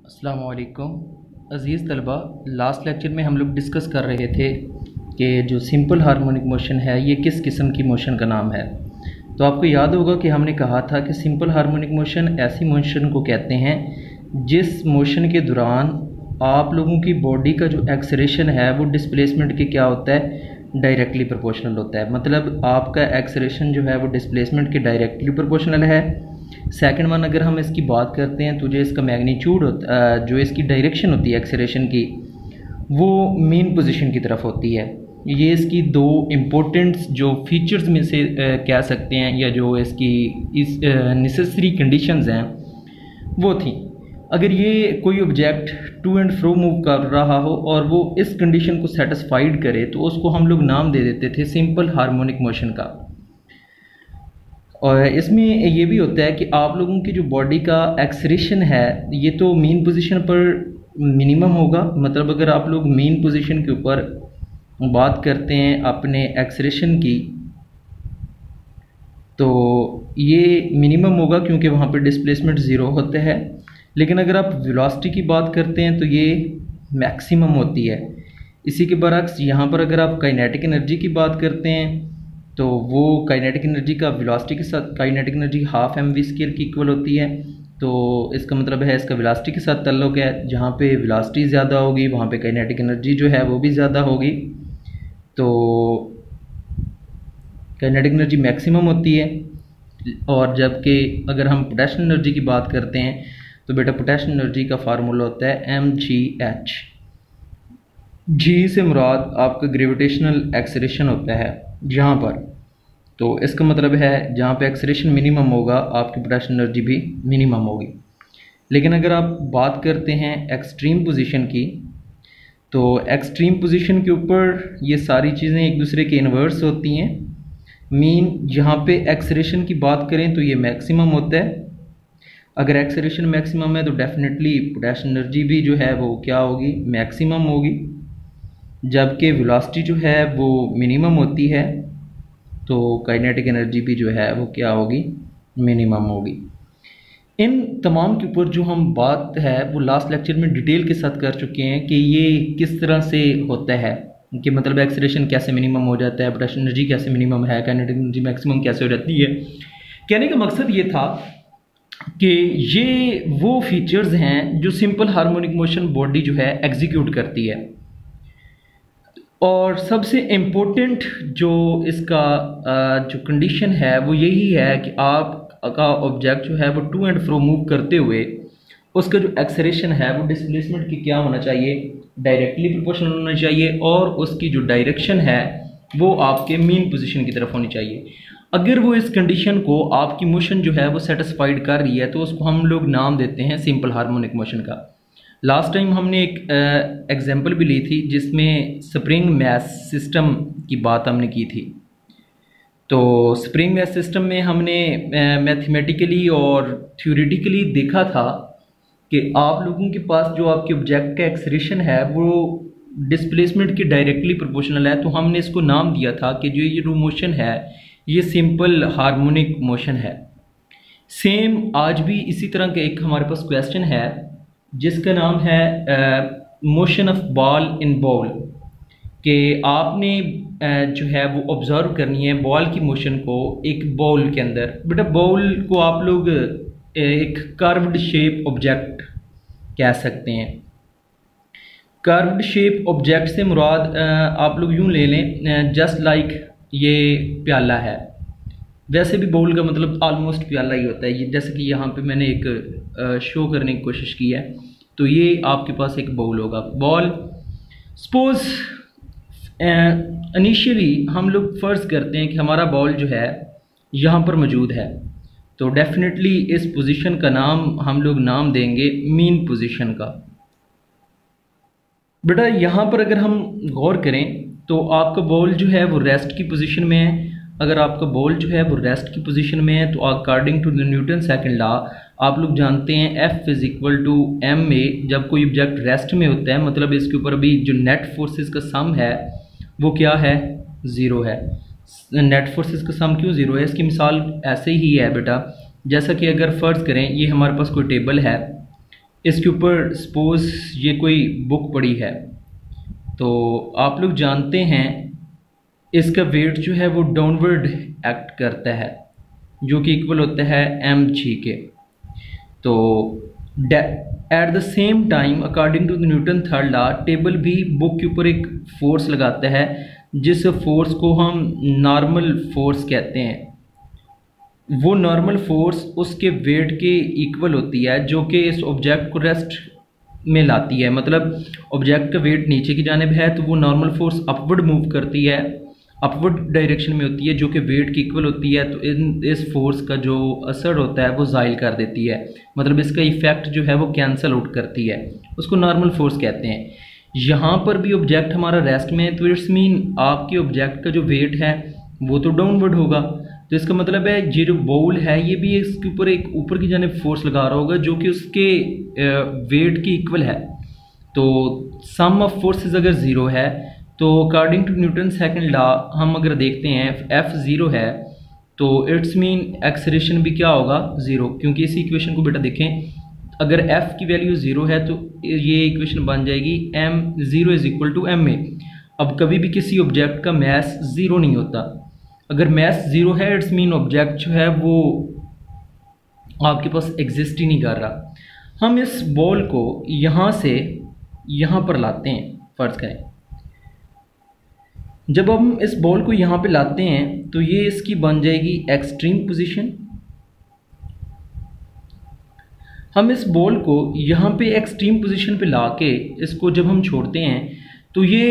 अस्सलाम वालेकुम अज़ीज़ तलबा। लास्ट लेक्चर में हम लोग डिस्कस कर रहे थे कि जो सिंपल हार्मोनिक मोशन है ये किस किस्म की मोशन का नाम है। तो आपको याद होगा कि हमने कहा था कि सिंपल हार्मोनिक मोशन ऐसी मोशन को कहते हैं जिस मोशन के दौरान आप लोगों की बॉडी का जो एक्सेलेरेशन है वो डिस्प्लेसमेंट के क्या होता है, डायरेक्टली प्रोपोर्शनल होता है। मतलब आपका एक्सेलेरेशन जो है वो डिस्प्लेसमेंट के डायरेक्टली प्रोपोर्शनल है। सेकंड वन, अगर हम इसकी बात करते हैं तो जो इसका मैग्नीट्यूड होता जो इसकी डायरेक्शन होती है एक्सेलेरेशन की, वो मेन पोजीशन की तरफ होती है। ये इसकी दो इम्पोर्टेंट जो फीचर्स में से कह सकते हैं, या जो इसकी इस नेसेसरी कंडीशंस हैं वो थी। अगर ये कोई object to and fro move कर रहा हो और वो इस कंडीशन को सेटिस्फाइड करे तो उसको हम लोग नाम दे देते थे सिंपल हार्मोनिक मोशन का। और इसमें ये भी होता है कि आप लोगों की जो बॉडी का एक्सेलेरेशन है ये तो मेन पोजीशन पर मिनिमम होगा। मतलब अगर आप लोग मेन पोजीशन के ऊपर बात करते हैं अपने एक्सेलेरेशन की तो ये मिनिमम होगा क्योंकि वहाँ पर डिस्प्लेसमेंट ज़ीरो होता है। लेकिन अगर आप वेलोसिटी की बात करते हैं तो ये मैक्सिमम होती है। इसी के बरक्स यहाँ पर अगर आप काइनेटिक एनर्जी की बात करते हैं तो वो काइनेटिक एनर्जी का वेलोसिटी के साथ, kinetic energy half mv square की इक्वल होती है। तो इसका मतलब है इसका वेलोसिटी के साथ ताल्लुक़ है। जहाँ पे वेलोसिटी ज़्यादा होगी वहाँ पे काइनेटिक एनर्जी जो है वो भी ज़्यादा होगी। तो काइनेटिक एनर्जी मैक्सिमम होती है। और जबकि अगर हम पोटेंशियल एनर्जी की बात करते हैं तो बेटा पोटेंशियल एनर्जी का फार्मूला होता है mgh। जी से मुराद आपका ग्रेविटेशनल एक्सेलरेशन होता है यहाँ पर। तो इसका मतलब है जहाँ पे एक्सेलरेशन मिनिमम होगा आपकी पोटेंशियल एनर्जी भी मिनिमम होगी। लेकिन अगर आप बात करते हैं एक्सट्रीम पोजीशन की तो एक्सट्रीम पोजीशन के ऊपर ये सारी चीज़ें एक दूसरे के इन्वर्स होती हैं। मीन जहाँ पे एक्सेलरेशन की बात करें तो ये मैक्सिमम होता है। अगर एक्सेलरेशन मैक्सिमम है तो डेफिनेटली पोटेंशियल एनर्जी भी जो है वो क्या होगी, मैक्सिमम होगी। जबकि वेलोसिटी जो है वो मिनिमम होती है तो काइनेटिक एनर्जी भी जो है वो क्या होगी, मिनिमम होगी। इन तमाम के ऊपर जो हम बात है वो लास्ट लेक्चर में डिटेल के साथ कर चुके हैं कि ये किस तरह से होता है, कि मतलब एक्सेलरेशन कैसे मिनिमम हो जाता है, पोटेंशियल एनर्जी कैसे मिनिमम है, काइनेटिक एनर्जी मैक्सिमम कैसे हो जाती है। कहने का मकसद ये था कि ये वो फीचर्स हैं जो सिंपल हार्मोनिक मोशन बॉडी जो है एग्जीक्यूट करती है। और सबसे इम्पोर्टेंट जो इसका जो कंडीशन है वो यही है कि आपका ऑब्जेक्ट जो है वो टू एंड फ्रो मूव करते हुए उसका जो एक्सेलरेशन है वो डिस्प्लेसमेंट की क्या होना चाहिए, डायरेक्टली प्रोपोर्शनल होना चाहिए। और उसकी जो डायरेक्शन है वो आपके मेन पोजीशन की तरफ होनी चाहिए। अगर वो इस कंडीशन को आपकी मोशन जो है वो सेटिस्फाइड कर रही है तो उसको हम लोग नाम देते हैं सिंपल हार्मोनिक मोशन का। लास्ट टाइम हमने एक एग्जांपल भी ली थी जिसमें स्प्रिंग मैथ सिस्टम की बात हमने की थी। तो स्प्रिंग मैथ सिस्टम में हमने मैथमेटिकली और थ्योरेटिकली देखा था कि आप लोगों के पास जो आपके ऑब्जेक्ट का एक्सेलरेशन है वो डिस्प्लेसमेंट की डायरेक्टली प्रोपोर्शनल है। तो हमने इसको नाम दिया था कि जो ये मोशन है ये सिंपल हार्मोनिक मोशन है। सेम आज भी इसी तरह का एक हमारे पास क्वेश्चन है जिसका नाम है motion of ball in ball. कि आपने जो है वो ऑब्जर्व करनी है बॉल की मोशन को एक बॉल के अंदर। बेटा बॉल को आप लोग एक कर्व्ड शेप ऑब्जेक्ट कह सकते हैं। कर्व्ड शेप ऑब्जेक्ट से मुराद आप लोग यूँ ले लें जस्ट लाइक ये प्याला है। वैसे भी बाउल का मतलब ऑलमोस्ट प्याला ही होता है। ये जैसे कि यहाँ पे मैंने एक शो करने की कोशिश की है तो ये आपके पास एक बाउल होगा। बॉल सपोज इनिशियली हम लोग फ़र्ज़ करते हैं कि हमारा बॉल जो है यहाँ पर मौजूद है। तो डेफिनेटली इस पोजीशन का नाम हम लोग नाम देंगे मीन पोजीशन का। बेटा यहाँ पर अगर हम गौर करें तो आपका बॉल जो है वो रेस्ट की पोजीशन में है। अगर आपका बॉल जो है वो रेस्ट की पोजीशन में है तो according to the Newton second law आप लोग जानते हैं F is equal to ma। जब कोई ऑब्जेक्ट रेस्ट में होता है मतलब इसके ऊपर अभी जो नेट फोर्सेस का सम है वो क्या है, ज़ीरो है। नेट फोर्सेस का सम क्यों ज़ीरो है, इसकी मिसाल ऐसे ही है बेटा। जैसा कि अगर फ़र्ज़ करें ये हमारे पास कोई टेबल है इसके ऊपर सपोज ये कोई बुक पड़ी है, तो आप लोग जानते हैं इसका वेट जो है वो डाउनवर्ड एक्ट करता है, जो कि इक्वल होता है mg के। तो at the same time according to the Newton third law, table भी बुक के ऊपर एक फोर्स लगाता है, जिस फोर्स को हम नॉर्मल फोर्स कहते हैं। वो नॉर्मल फोर्स उसके वेट के इक्वल होती है, जो कि इस ऑब्जेक्ट को रेस्ट में लाती है। मतलब ऑब्जेक्ट का वेट नीचे की जानिब है तो वो नॉर्मल फोर्स अपवर्ड मूव करती है, अपवर्ड डायरेक्शन में होती है, जो कि वेट की इक्वल होती है। तो इस फोर्स का जो असर होता है वो ज़ाइल कर देती है, मतलब इसका इफेक्ट जो है वो कैंसिल आउट करती है, उसको नॉर्मल फोर्स कहते हैं। यहाँ पर भी ऑब्जेक्ट हमारा रेस्ट में है, तो इट्स मीन आपके ऑब्जेक्ट का जो वेट है वो तो डाउनवर्ड होगा। तो इसका मतलब है ये जो बाउल है ये भी इसके ऊपर एक ऊपर की जानिब फोर्स लगा रहा होगा, जो कि उसके वेट की इक्वल है। तो सम ऑफ फोर्सेस अगर ज़ीरो है तो according to Newton second law हम अगर देखते हैं F ज़ीरो है तो इट्स मीन एक्सेलरेशन भी क्या होगा, ज़ीरो। क्योंकि इस इक्वेशन को बेटा देखें, अगर F की वैल्यू ज़ीरो है तो ये इक्वेशन बन जाएगी m zero is equal to ma। अब कभी भी किसी ऑब्जेक्ट का मैस ज़ीरो नहीं होता। अगर मैस ज़ीरो है इट्स मीन ऑब्जेक्ट जो है वो आपके पास एग्जिस्ट ही नहीं कर रहा। हम इस बॉल को यहाँ से यहाँ पर लाते हैं, फ़र्ज़ करें जब हम इस बॉल को यहाँ पे लाते हैं तो ये इसकी बन जाएगी एक्सट्रीम पोजीशन। हम इस बॉल को यहाँ पे एक्सट्रीम पोजीशन पे लाके इसको जब हम छोड़ते हैं तो ये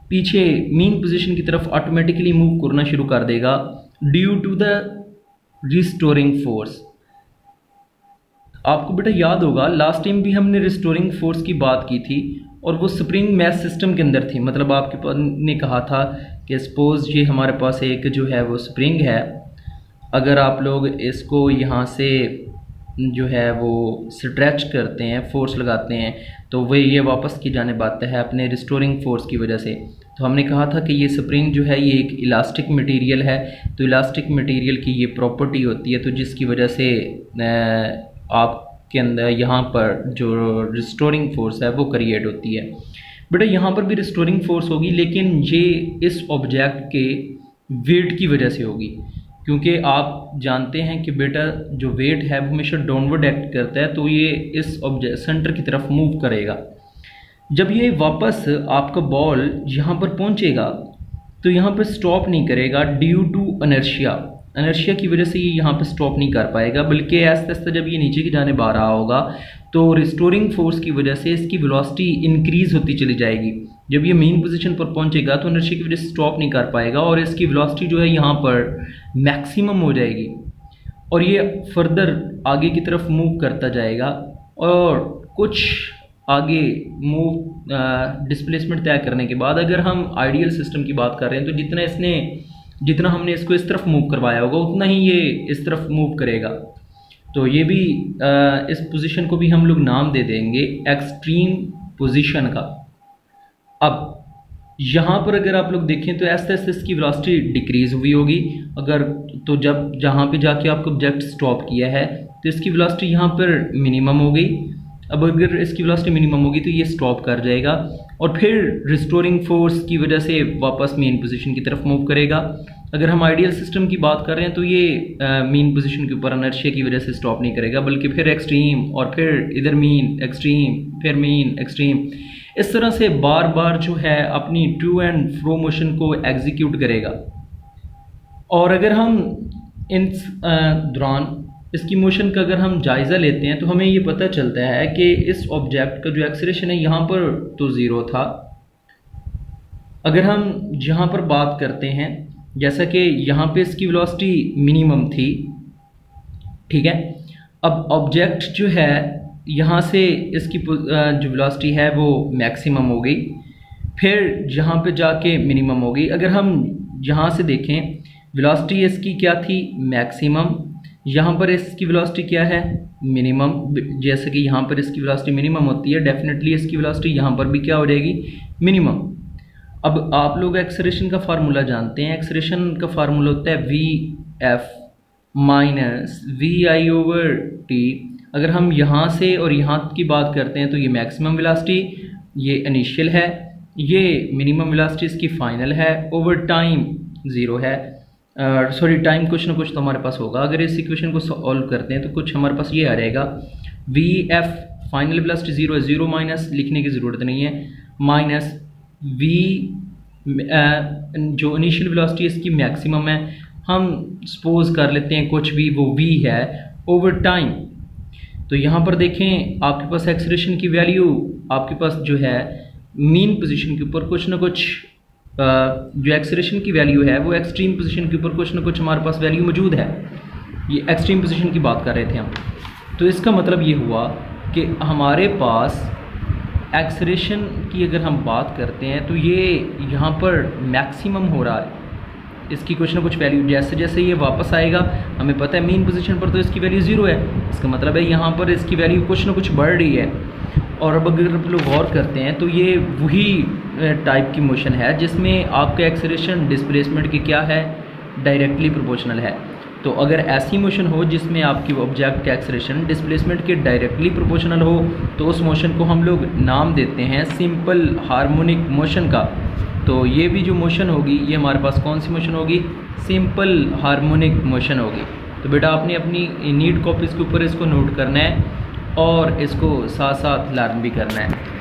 पीछे मीन पोजीशन की तरफ ऑटोमेटिकली मूव करना शुरू कर देगा due to the restoring force. आपको बेटा याद होगा लास्ट टाइम भी हमने रिस्टोरिंग फोर्स की बात की थी और वो स्प्रिंग मैस सिस्टम के अंदर थी। मतलब आपके पास ने कहा था कि सपोज ये हमारे पास एक जो है वो स्प्रिंग है, अगर आप लोग इसको यहाँ से जो है वो स्ट्रेच करते हैं, फोर्स लगाते हैं, तो वह ये वापस की जाने आता है अपने रिस्टोरिंग फोर्स की वजह से। तो हमने कहा था कि ये स्प्रिंग जो है ये एक इलास्टिक मटेरियल है, तो इलास्टिक मटेरियल की ये प्रॉपर्टी होती है, तो जिसकी वजह से आपके अंदर यहाँ पर जो रिस्टोरिंग फोर्स है वो क्रिएट होती है। बेटा यहाँ पर भी रिस्टोरिंग फोर्स होगी, लेकिन ये इस ऑब्जेक्ट के वेट की वजह से होगी, क्योंकि आप जानते हैं कि बेटा जो वेट है वो हमेशा डाउनवर्ड एक्ट करता है, तो ये इस ऑब्जेक्ट सेंटर की तरफ मूव करेगा। जब ये वापस आपका बॉल यहाँ पर पहुँचेगा तो यहाँ पर स्टॉप नहीं करेगा ड्यू टू इनर्शिया की वजह से ये यहाँ पर स्टॉप नहीं कर पाएगा, बल्कि आस्ते आस्ते जब ये नीचे की जानिब आ रहा होगा तो रिस्टोरिंग फोर्स की वजह से इसकी वेलोसिटी इंक्रीज होती चली जाएगी। जब ये मेन पोजीशन पर पहुंचेगा तो इनर्शिया की वजह से स्टॉप नहीं कर पाएगा और इसकी वेलोसिटी जो है यहाँ पर मैक्सिमम हो जाएगी और ये फर्दर आगे की तरफ मूव करता जाएगा और कुछ आगे मूव डिस्प्लेसमेंट तय करने के बाद, अगर हम आइडियल सिस्टम की बात कर रहे हैं तो जितना हमने इसको इस तरफ मूव करवाया होगा उतना ही ये इस तरफ मूव करेगा। तो ये भी इस पोजीशन को भी हम लोग नाम दे देंगे एक्सट्रीम पोजीशन का। अब यहाँ पर अगर आप लोग देखें तो आस्ते आस्ते इसकी वेलोसिटी डिक्रीज हुई होगी, अगर तो जब जहाँ पे जाके आपको ऑब्जेक्ट स्टॉप किया है तो इसकी वेलोसिटी यहाँ पर मिनिमम हो गई। अब अगर इसकी वेलोसिटी मिनिमम होगी तो ये स्टॉप कर जाएगा और फिर रिस्टोरिंग फोर्स की वजह से वापस मेन पोजीशन की तरफ मूव करेगा। अगर हम आइडियल सिस्टम की बात कर रहे हैं तो ये मेन पोजीशन के ऊपर इनर्शिया की वजह से स्टॉप नहीं करेगा, बल्कि फिर एक्सट्रीम और फिर इधर मीन एक्सट्रीम फिर मीन एक्सट्रीम, इस तरह से बार बार जो है अपनी टू एंड फ्रो मोशन को एग्जीक्यूट करेगा। और अगर हम इन दौरान इसकी मोशन का अगर हम जायज़ा लेते हैं तो हमें ये पता चलता है कि इस ऑब्जेक्ट का जो एक्सेलरेशन है यहाँ पर तो ज़ीरो था। अगर हम यहाँ पर बात करते हैं जैसा कि यहाँ पे इसकी वेलोसिटी मिनिमम थी, ठीक है, अब ऑब्जेक्ट जो है यहाँ से इसकी जो वेलोसिटी है वो मैक्सिमम हो गई, फिर यहाँ पे जाके मिनिमम हो गई। अगर हम यहाँ से देखें वेलोसिटी इसकी क्या थी, मैक्सिमम, यहाँ पर इसकी वेलोसिटी क्या है, मिनिमम। जैसे कि यहाँ पर इसकी वेलोसिटी मिनिमम होती है, डेफिनेटली इसकी वेलोसिटी यहाँ पर भी क्या हो जाएगी, मिनिमम। अब आप लोग एक्सेलरेशन का फार्मूला जानते हैं, एक्सेलरेशन का फार्मूला होता है v f minus v i over t अगर हम यहाँ से और यहाँ की बात करते हैं तो ये मैक्सिमम वेलोसिटी, ये इनिशियल है, ये मिनिमम वेलोसिटी इसकी फाइनल है, ओवर टाइम ज़ीरो है। सॉरी, टाइम कुछ ना कुछ तो हमारे पास होगा। अगर इस इक्वेशन को सॉल्व करते हैं तो कुछ हमारे पास ये आ जाएगा, V F final velocity zero है, ज़ीरो माइनस लिखने की ज़रूरत नहीं है, माइनस वी जो इनिशियल वेलोसिटी इसकी मैक्सिमम है, हम सपोज कर लेते हैं कुछ भी, वो वी है, ओवर टाइम। तो यहाँ पर देखें आपके पास एक्सेलरेशन की वैल्यू, आपके पास जो है मीन पोजीशन के ऊपर कुछ ना कुछ जो एक्सेलरेशन की वैल्यू है वो एक्सट्रीम पोजीशन के ऊपर कुछ ना कुछ हमारे पास वैल्यू मौजूद है। ये एक्सट्रीम पोजीशन की बात कर रहे थे हम। तो इसका मतलब ये हुआ कि हमारे पास एक्सेलरेशन की अगर हम बात करते हैं तो ये यहाँ पर मैक्सिमम हो रहा है, इसकी कुछ ना कुछ वैल्यू, जैसे जैसे ये वापस आएगा, हमें पता है मीन पोजीशन पर तो इसकी वैल्यू ज़ीरो है, इसका मतलब है यहाँ पर इसकी वैल्यू कुछ ना कुछ बढ़ रही है। और अब अगर हम लोग गौर करते हैं तो ये वही टाइप की मोशन है जिसमें आपका एक्सेलरेशन डिस्प्लेसमेंट की क्या है, डायरेक्टली प्रोपोर्शनल है। तो अगर ऐसी मोशन हो जिसमें आपकी ऑब्जेक्ट का एक्सेलरेशन डिस्प्लेसमेंट के डायरेक्टली प्रोपोर्शनल हो तो उस मोशन को हम लोग नाम देते हैं सिंपल हार्मोनिक मोशन का। तो ये भी जो मोशन होगी ये हमारे पास कौन सी मोशन होगी, सिंपल हार्मोनिक मोशन होगी। तो बेटा आपने अपनी नीट कॉपीज़ के ऊपर इसको नोट करना है और इसको साथ साथ लर्न भी करना है।